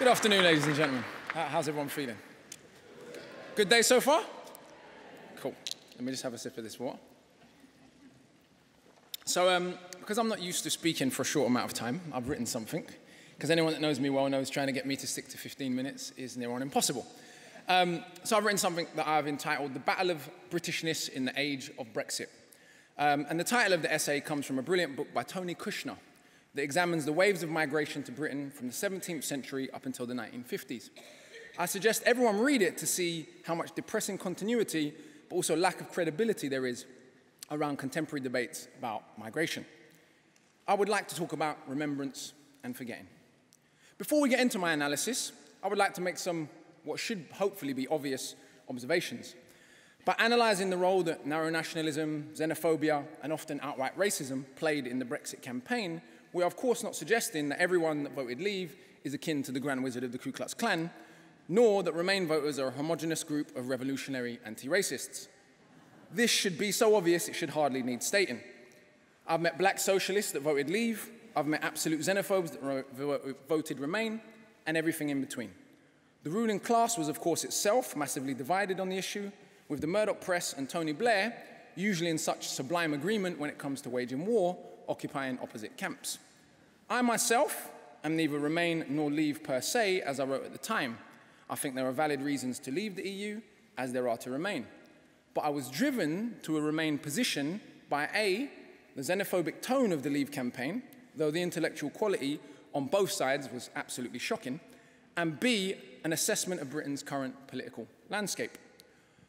Good afternoon, ladies and gentlemen. How's everyone feeling? Good day so far? Cool. Let me just have a sip of this water. So, because I'm not used to speaking for a short amount of time, I've written something. Because anyone that knows me well knows trying to get me to stick to 15 minutes is near on impossible. So I've written something that I've entitled The Battle of Britishness in the Age of Brexit. And the title of the essay comes from a brilliant book by Tony Kushner that examines the waves of migration to Britain from the 17th century up until the 1950s. I suggest everyone read it to see how much depressing continuity, but also lack of credibility there is around contemporary debates about migration. I would like to talk about remembrance and forgetting. Before we get into my analysis, I would like to make some what should hopefully be obvious observations. By analysing the role that narrow nationalism, xenophobia, and often outright racism played in the Brexit campaign, we are of course not suggesting that everyone that voted Leave is akin to the Grand Wizard of the Ku Klux Klan, nor that Remain voters are a homogenous group of revolutionary anti-racists. This should be so obvious it should hardly need stating. I've met black socialists that voted Leave, I've met absolute xenophobes that voted Remain, and everything in between. The ruling class was of course itself massively divided on the issue, with the Murdoch press and Tony Blair, usually in such sublime agreement when it comes to waging war, occupying opposite camps. I myself am neither Remain nor Leave per se, as I wrote at the time. I think there are valid reasons to leave the EU, as there are to remain. But I was driven to a Remain position by A, the xenophobic tone of the Leave campaign, though the intellectual quality on both sides was absolutely shocking, and B, an assessment of Britain's current political landscape.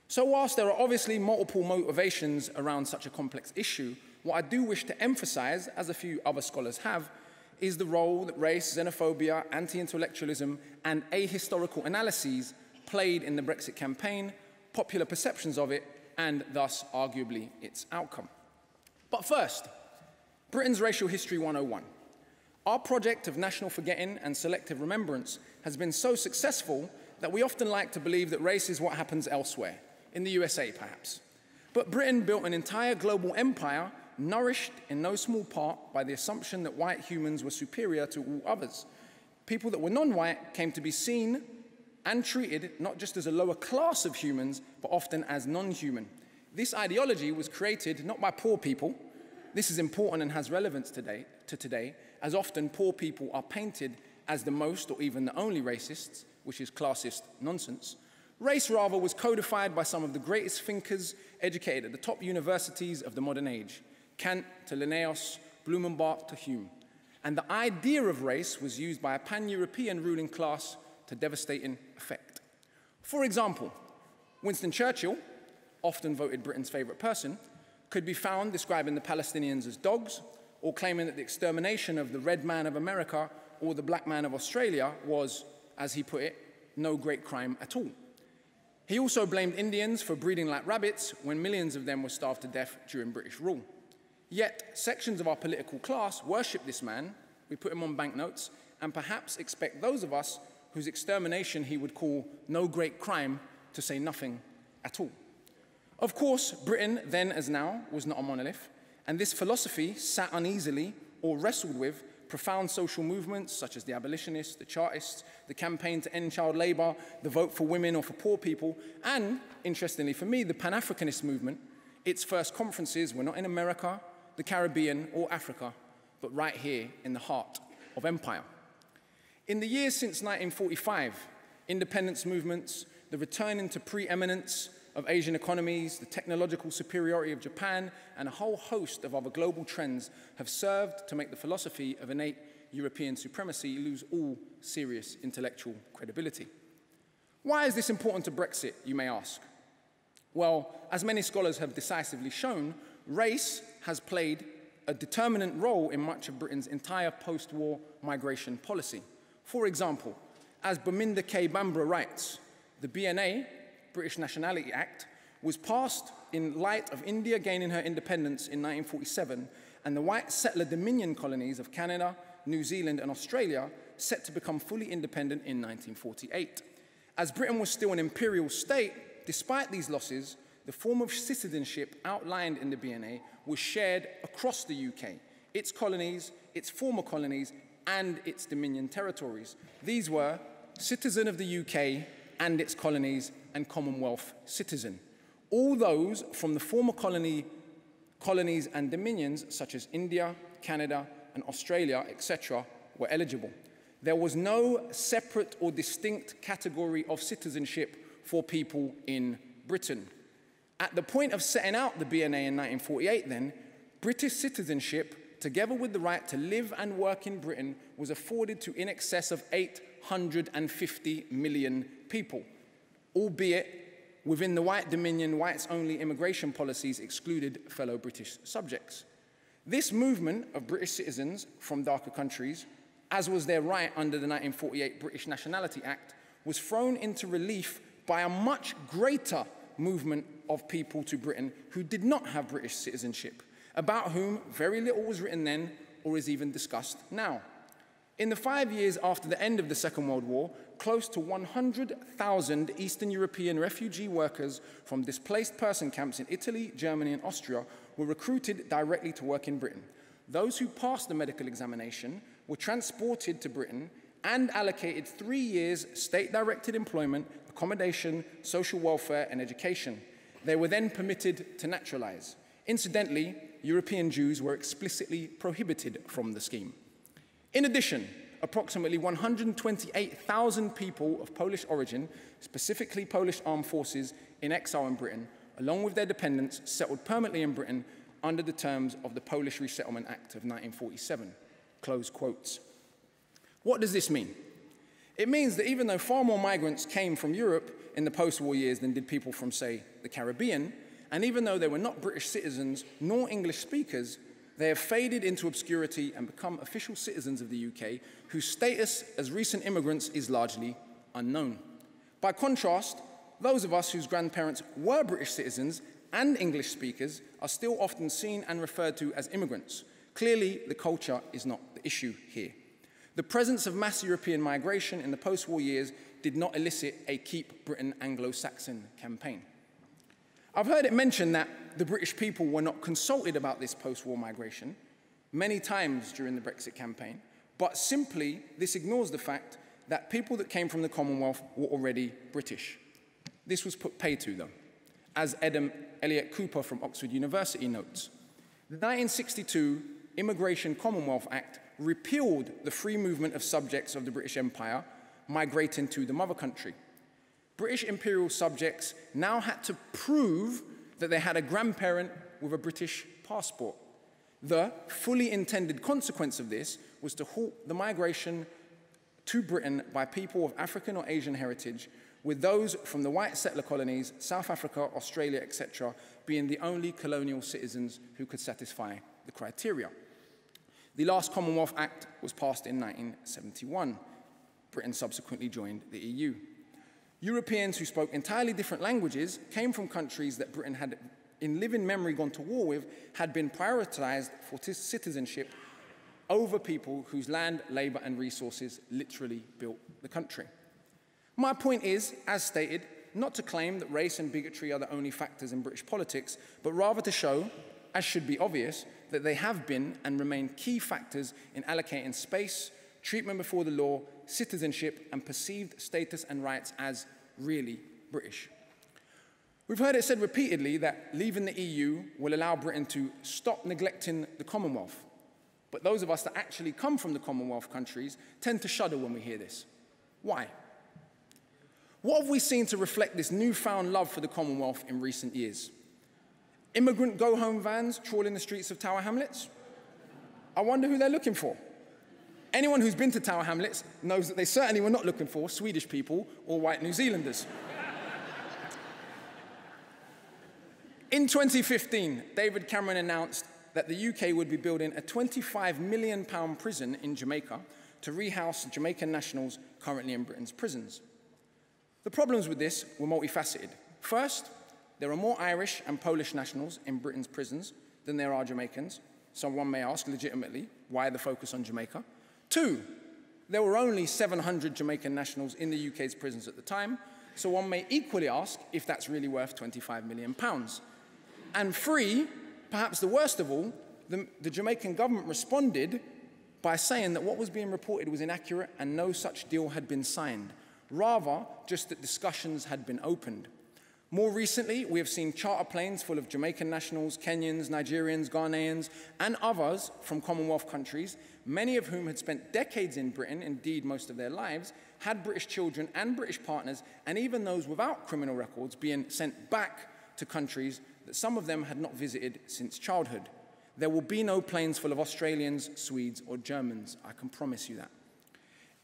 So whilst there are obviously multiple motivations around such a complex issue, what I do wish to emphasize, as a few other scholars have, is the role that race, xenophobia, anti-intellectualism, and ahistorical analyses played in the Brexit campaign, popular perceptions of it, and thus arguably its outcome. But first, Britain's Racial History 101. Our project of national forgetting and selective remembrance has been so successful that we often like to believe that race is what happens elsewhere, in the USA perhaps. But Britain built an entire global empire nourished in no small part by the assumption that white humans were superior to all others. People that were non-white came to be seen and treated not just as a lower class of humans, but often as non-human. This ideology was created not by poor people. This is important and has relevance today, as often poor people are painted as the most or even the only racists, which is classist nonsense. Race, rather, was codified by some of the greatest thinkers educated at the top universities of the modern age, Kant to Linnaeus, Blumenbach to Hume. And the idea of race was used by a pan-European ruling class to devastating effect. For example, Winston Churchill, often voted Britain's favourite person, could be found describing the Palestinians as dogs, or claiming that the extermination of the red man of America or the black man of Australia was, as he put it, no great crime at all. He also blamed Indians for breeding like rabbits when millions of them were starved to death during British rule. Yet, sections of our political class worship this man, we put him on banknotes, and perhaps expect those of us whose extermination he would call no great crime to say nothing at all. Of course, Britain, then as now, was not a monolith, and this philosophy sat uneasily or wrestled with profound social movements such as the abolitionists, the Chartists, the campaign to end child labour, the vote for women or for poor people, and, interestingly for me, the Pan-Africanist movement. Its first conferences were not in America, the Caribbean, or Africa, but right here in the heart of empire. In the years since 1945, independence movements, the return into preeminence of Asian economies, the technological superiority of Japan, and a whole host of other global trends have served to make the philosophy of innate European supremacy lose all serious intellectual credibility. Why is this important to Brexit, you may ask? Well, as many scholars have decisively shown, race has played a determinant role in much of Britain's entire post-war migration policy. For example, as Baminda K. Bambra writes, the BNA, British Nationality Act, was passed in light of India gaining her independence in 1947 and the white settler dominion colonies of Canada, New Zealand and Australia set to become fully independent in 1948. As Britain was still an imperial state, despite these losses, the form of citizenship outlined in the BNA was shared across the UK, its colonies, its former colonies, and its dominion territories. These were citizen of the UK and its colonies, and Commonwealth citizen. All those from the former colonies and dominions, such as India, Canada, and Australia, etc., were eligible. There was no separate or distinct category of citizenship for people in Britain. At the point of setting out the BNA in 1948 then, British citizenship, together with the right to live and work in Britain, was afforded to in excess of 850 million people, albeit within the white dominion, whites-only immigration policies excluded fellow British subjects. This movement of British citizens from darker countries, as was their right under the 1948 British Nationality Act, was thrown into relief by a much greater movement of people to Britain who did not have British citizenship, about whom very little was written then or is even discussed now. In the 5 years after the end of the Second World War, close to 100,000 Eastern European refugee workers from displaced person camps in Italy, Germany, and Austria were recruited directly to work in Britain. Those who passed the medical examination were transported to Britain and allocated 3 years state-directed employment, accommodation, social welfare, and education. They were then permitted to naturalize. Incidentally, European Jews were explicitly prohibited from the scheme. In addition, approximately 128,000 people of Polish origin, specifically Polish armed forces in exile in Britain, along with their dependents, settled permanently in Britain under the terms of the Polish Resettlement Act of 1947. Close quotes. What does this mean? It means that even though far more migrants came from Europe in the post-war years than did people from, say, the Caribbean, and even though they were not British citizens nor English speakers, they have faded into obscurity and become official citizens of the UK, whose status as recent immigrants is largely unknown. By contrast, those of us whose grandparents were British citizens and English speakers are still often seen and referred to as immigrants. Clearly, the culture is not the issue here. The presence of mass European migration in the post-war years did not elicit a Keep Britain Anglo-Saxon campaign. I've heard it mentioned that the British people were not consulted about this post-war migration many times during the Brexit campaign, but simply this ignores the fact that people that came from the Commonwealth were already British. This was put pay to them, as Elliot Cooper from Oxford University notes. The 1962 Immigration Commonwealth Act repealed the free movement of subjects of the British Empire migrating to the mother country. British imperial subjects now had to prove that they had a grandparent with a British passport. The fully intended consequence of this was to halt the migration to Britain by people of African or Asian heritage, with those from the white settler colonies, South Africa, Australia, etc., being the only colonial citizens who could satisfy the criteria. The last Commonwealth Act was passed in 1971. Britain subsequently joined the EU. Europeans who spoke entirely different languages came from countries that Britain had, in living memory, gone to war with, had been prioritized for citizenship over people whose land, labor, and resources literally built the country. My point is, as stated, not to claim that race and bigotry are the only factors in British politics, but rather to show, as should be obvious, that they have been and remain key factors in allocating space, treatment before the law, citizenship, and perceived status and rights as really British. We've heard it said repeatedly that leaving the EU will allow Britain to stop neglecting the Commonwealth. But those of us that actually come from the Commonwealth countries tend to shudder when we hear this. Why? What have we seen to reflect this newfound love for the Commonwealth in recent years? Immigrant go-home vans trawling the streets of Tower Hamlets? I wonder who they're looking for. Anyone who's been to Tower Hamlets knows that they certainly were not looking for Swedish people or white New Zealanders. In 2015, David Cameron announced that the UK would be building a £25 million prison in Jamaica to rehouse Jamaican nationals currently in Britain's prisons. The problems with this were multifaceted. First, there are more Irish and Polish nationals in Britain's prisons than there are Jamaicans, so one may ask legitimately, why the focus on Jamaica? Two, there were only 700 Jamaican nationals in the UK's prisons at the time, so one may equally ask if that's really worth £25 million. And three, perhaps the worst of all, the Jamaican government responded by saying that what was being reported was inaccurate and no such deal had been signed, rather just that discussions had been opened. More recently, we have seen charter planes full of Jamaican nationals, Kenyans, Nigerians, Ghanaians, and others from Commonwealth countries, many of whom had spent decades in Britain, indeed most of their lives, had British children and British partners, and even those without criminal records being sent back to countries that some of them had not visited since childhood. There will be no planes full of Australians, Swedes, or Germans, I can promise you that.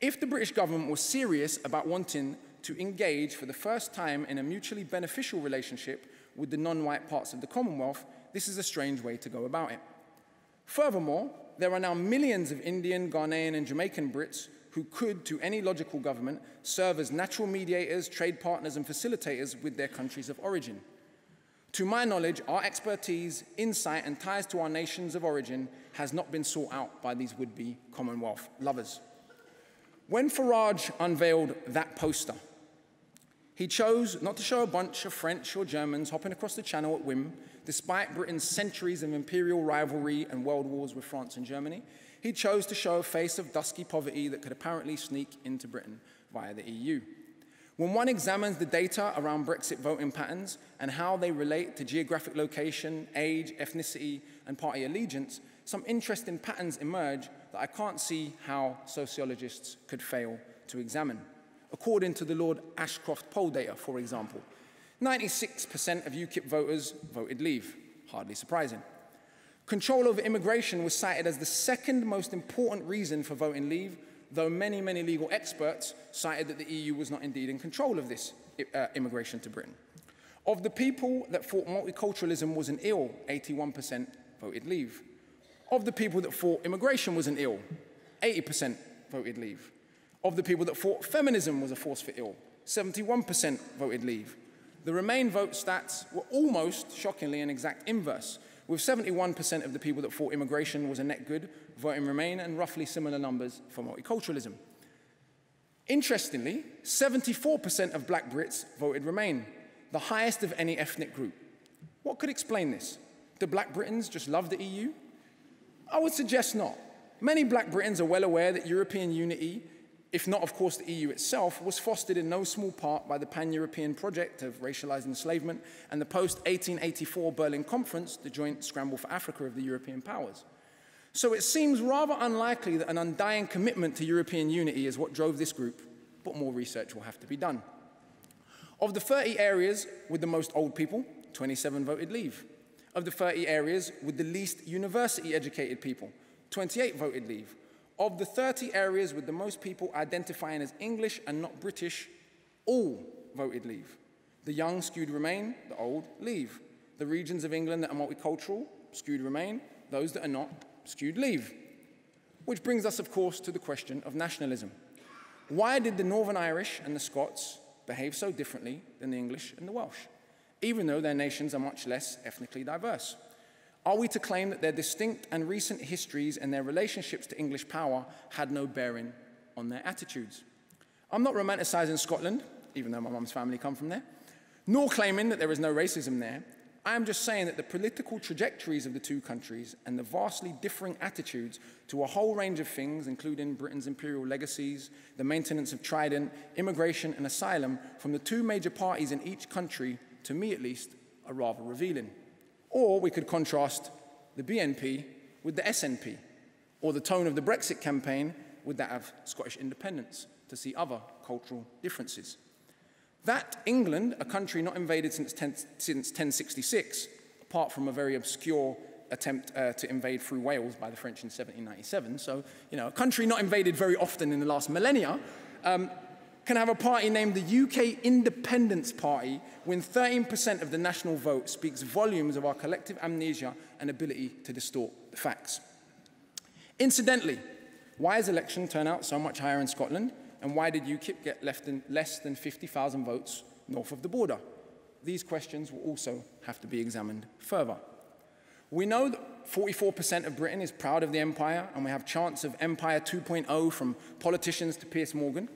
If the British government was serious about wanting to engage for the first time in a mutually beneficial relationship with the non-white parts of the Commonwealth, this is a strange way to go about it. Furthermore, there are now millions of Indian, Ghanaian, and Jamaican Brits who could, to any logical government, serve as natural mediators, trade partners, and facilitators with their countries of origin. To my knowledge, our expertise, insight, and ties to our nations of origin has not been sought out by these would-be Commonwealth lovers. When Farage unveiled that poster, he chose not to show a bunch of French or Germans hopping across the Channel at whim, despite Britain's centuries of imperial rivalry and world wars with France and Germany. He chose to show a face of dusky poverty that could apparently sneak into Britain via the EU. When one examines the data around Brexit voting patterns and how they relate to geographic location, age, ethnicity, and party allegiance, some interesting patterns emerge that I can't see how sociologists could fail to examine. According to the Lord Ashcroft poll data, for example, 96% of UKIP voters voted leave, hardly surprising. Control over immigration was cited as the second most important reason for voting leave, though many legal experts cited that the EU was not indeed in control of this immigration to Britain. Of the people that thought multiculturalism was an ill, 81% voted leave. Of the people that thought immigration was an ill, 80% voted leave. Of the people that thought feminism was a force for ill, 71% voted leave. The Remain vote stats were almost, shockingly, an exact inverse, with 71% of the people that thought immigration was a net good voting Remain and roughly similar numbers for multiculturalism. Interestingly, 74% of black Brits voted Remain, the highest of any ethnic group. What could explain this? Do black Britons just love the EU? I would suggest not. Many black Britons are well aware that European unity, if not, of course, the EU itself, was fostered in no small part by the pan-European project of racialized enslavement and the post-1884 Berlin Conference, the joint scramble for Africa of the European powers. So it seems rather unlikely that an undying commitment to European unity is what drove this group, but more research will have to be done. Of the 30 areas with the most old people, 27 voted leave. Of the 30 areas with the least university-educated people, 28 voted leave. Of the 30 areas with the most people identifying as English and not British, all voted leave. The young skewed Remain, the old leave. The regions of England that are multicultural skewed Remain, those that are not skewed leave. Which brings us, of course, to the question of nationalism. Why did the Northern Irish and the Scots behave so differently than the English and the Welsh, even though their nations are much less ethnically diverse? Are we to claim that their distinct and recent histories and their relationships to English power had no bearing on their attitudes? I'm not romanticizing Scotland, even though my mum's family come from there, nor claiming that there is no racism there. I am just saying that the political trajectories of the two countries and the vastly differing attitudes to a whole range of things, including Britain's imperial legacies, the maintenance of Trident, immigration and asylum from the two major parties in each country, to me at least, are rather revealing. Or we could contrast the BNP with the SNP, or the tone of the Brexit campaign with that of Scottish independence, to see other cultural differences. That England, a country not invaded since 1066, apart from a very obscure attempt to invade through Wales by the French in 1797, so a country not invaded very often in the last millennia, can have a party named the UK Independence Party win 13% of the national vote speaks volumes of our collective amnesia and ability to distort the facts. Incidentally, why is election turnout so much higher in Scotland, and why did UKIP get less than 50,000 votes north of the border? These questions will also have to be examined further. We know that 44% of Britain is proud of the empire, and we have chants of Empire 2.0 from politicians to Piers Morgan.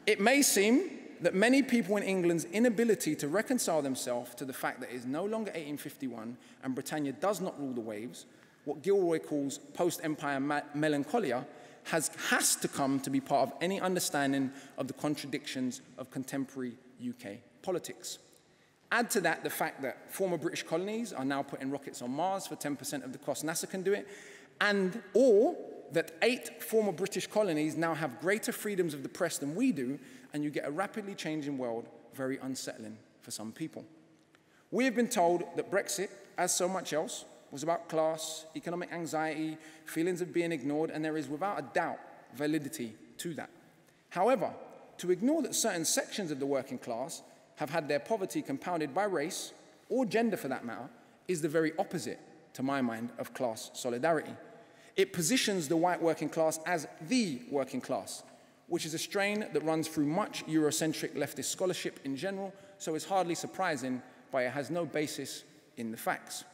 It may seem that many people in England's inability to reconcile themselves to the fact that it is no longer 1851 and Britannia does not rule the waves, what Gilroy calls post-empire melancholia, has to come to be part of any understanding of the contradictions of contemporary UK politics. Add to that the fact that former British colonies are now putting rockets on Mars for 10% of the cost NASA can do it, or that 8 former British colonies now have greater freedoms of the press than we do, and you get a rapidly changing world very unsettling for some people. We have been told that Brexit, as so much else, was about class, economic anxiety, feelings of being ignored, and there is without a doubt validity to that. However, to ignore that certain sections of the working class have had their poverty compounded by race, or gender for that matter, is the very opposite, to my mind, of class solidarity. It positions the white working class as the working class, which is a strain that runs through much Eurocentric leftist scholarship in general, so it's hardly surprising, but it has no basis in the facts.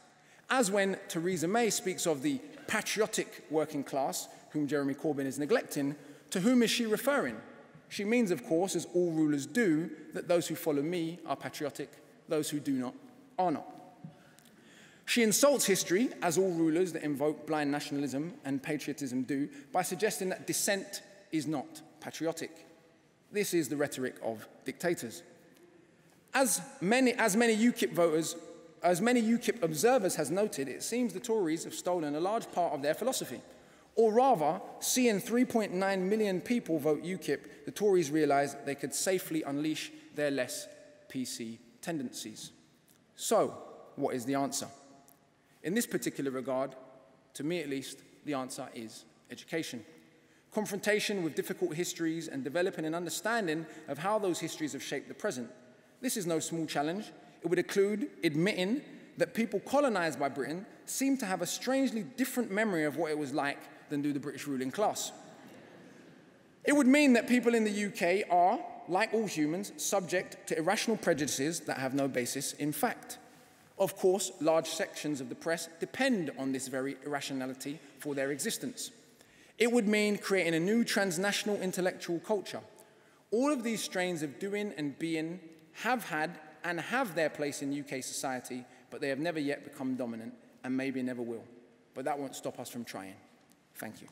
As when Theresa May speaks of the patriotic working class, whom Jeremy Corbyn is neglecting, to whom is she referring? She means, of course, as all rulers do, that those who follow me are patriotic, those who do not are not. She insults history, as all rulers that invoke blind nationalism and patriotism do, by suggesting that dissent is not patriotic. This is the rhetoric of dictators. As many UKIP observers has noted, it seems the Tories have stolen a large part of their philosophy. Or rather, seeing 3.9 million people vote UKIP, the Tories realised they could safely unleash their less PC tendencies. So, what is the answer? In this particular regard, to me at least, the answer is education. Confrontation with difficult histories and developing an understanding of how those histories have shaped the present. This is no small challenge. It would include admitting that people colonised by Britain seem to have a strangely different memory of what it was like than do the British ruling class. It would mean that people in the UK are, like all humans, subject to irrational prejudices that have no basis in fact. Of course, large sections of the press depend on this very irrationality for their existence. It would mean creating a new transnational intellectual culture. All of these strains of doing and being have had and have their place in UK society, but they have never yet become dominant and maybe never will. But that won't stop us from trying. Thank you.